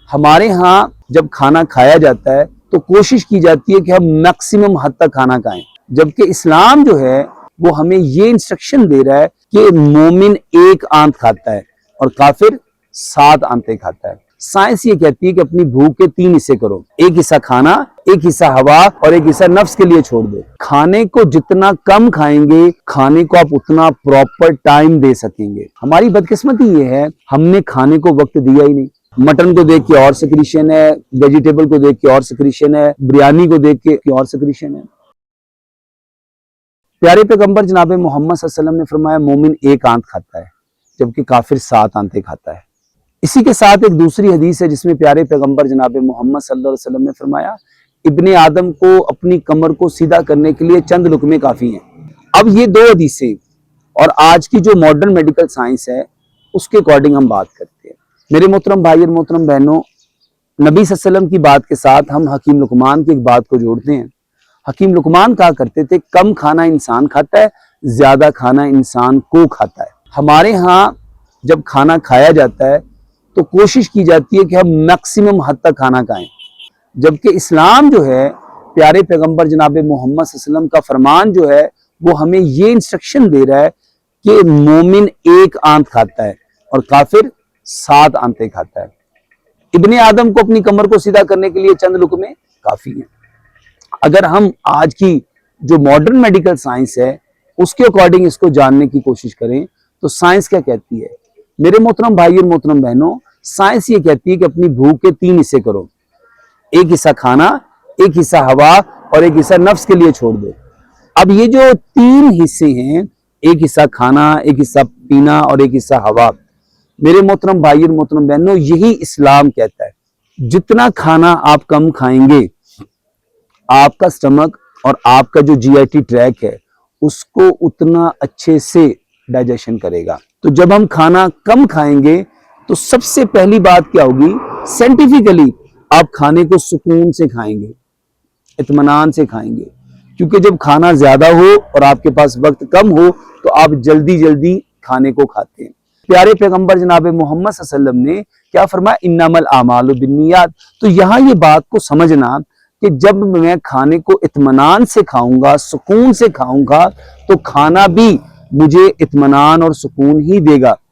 ہمارے ہاں جب کھانا کھایا جاتا ہے تو کوشش کی جاتی ہے کہ ہم میکسیمم حد تک کھانا کھائیں، جبکہ اسلام جو ہے وہ ہمیں یہ انسٹرکشن دے رہا ہے کہ مومن ایک آنت کھاتا ہے اور کافر 7 آنتیں کھاتا ہے۔ سائنس یہ کہتی ہے کہ اپنی بھوک کے 3 حصے کرو، ایک حصہ کھانا، ایک حصہ ہوا اور ایک حصہ نفس کے لیے چھوڑ دو۔ کھانے کو جتنا کم کھائیں گے کھانے کو آپ اتنا پراپر ٹائم دے سکیں گے۔ ہماری بدقسمتی یہ ہے ہم نے کھانے کو وقت دیا ہی نہیں۔ مٹن کو دیکھ کے اور سکریشن ہے، ویجیٹیبل کو دیکھ کے اور سکریشن ہے، بریانی کو دیکھ کے اور سکریشن ہے۔ پیارے پیغمبر جناب محمد صلی اللہ علیہ وسلم نے فرمایا مومن ایک آنت کھاتا ہے جبکہ کافر 7 آنتیں کھاتا ہے۔ اسی کے ساتھ ایک دوسری حدیث ہے جس میں پیارے پیغمبر جناب محمد صلی اللہ علیہ وسلم نے فرمایا ابن آدم کو اپنی کمر کو سیدھا کرنے کے لیے چند لقمے کافی ہیں۔ اب یہ 2 حدیثیں اور آج کی جو ماڈرن میڈیکل سائنس ہے اس کے اکارڈنگ ہم بات کرتے ہیں۔ میرے محترم بھائی اور محترم بہنوں، نبی صلی اللہ علیہ وسلم کی بات کے ساتھ ہم حکیم لقمان کی ایک بات کو جوڑتے ہیں۔ حکیم لقمان کہا کرتے تھے کم کھانا انسان کھاتا ہے، زیادہ کھانا انسان کو کھاتا ہے۔ ہمارے ہاں جب کھانا کھایا جاتا ہے تو کوشش کی جاتی ہے کہ ہم میکسیمم حد تک کھانا کھائیں، جبکہ اسلام جو ہے پیارے پیغمبر جناب محمد صلی اللہ علیہ وسلم کا فرمان جو ہے وہ ہمیں یہ انسٹرکشن دے رہا ہے کہ مومن ایک آنت کھاتا ہے اور کافر 7 آنتیں کھاتا ہے۔ ابن آدم کو اپنی کمر کو سیدھا کرنے کے لیے چند لقمے کافی ہیں۔ اگر ہم آج کی جو ماڈرن میڈیکل سائنس ہے اس کے اکارڈنگ اس کو جاننے کی کوشش کریں تو سائنس کیا کہتی ہے؟ میرے محترم بھائی اور محترم بہنوں، سائنس یہ کہتی ہے کہ اپنی بھوک کے 3 حصے کرو، ایک حصہ کھانا، ایک حصہ ہوا اور ایک حصہ نفس کے لیے چھوڑ دو۔ اب یہ جو 3 حصے ہیں، ایک حصہ کھانا، ایک حصہ پینا اور ایک حصہ ہوا، میرے محترم بھائی اور محترم بہنوں یہی اسلام کہتا ہے جتنا کھانا آپ کم کھائیں گے آپ کا سٹمک اور آپ کا جو جی آئی ٹی ٹریک ہے اس کو اتنا اچھے سے ڈائجیشن کرے گا۔ تو جب ہم کھانا کم کھائیں گے تو سب سے پہلی بات کیا ہوگی؟ سائنٹیفکلی آپ کھانے کو سکون سے کھائیں گے، اطمینان سے کھائیں گے، کیونکہ جب کھانا زیادہ ہو اور آپ کے پاس وقت کم ہو تو آپ جلدی جلدی کھانے کو کھاتے ہیں۔ پیارے پیغمبر جناب محمد صلی اللہ علیہ وسلم نے کیا فرمایا؟ انما الاعمال بالنیات۔ تو یہاں یہ بات کو سمجھنا کہ جب میں کھانے کو اطمینان سے کھاؤں گا، سکون سے کھاؤں گا تو کھانا بھی مجھے اطمینان اور سکون ہی دے گا۔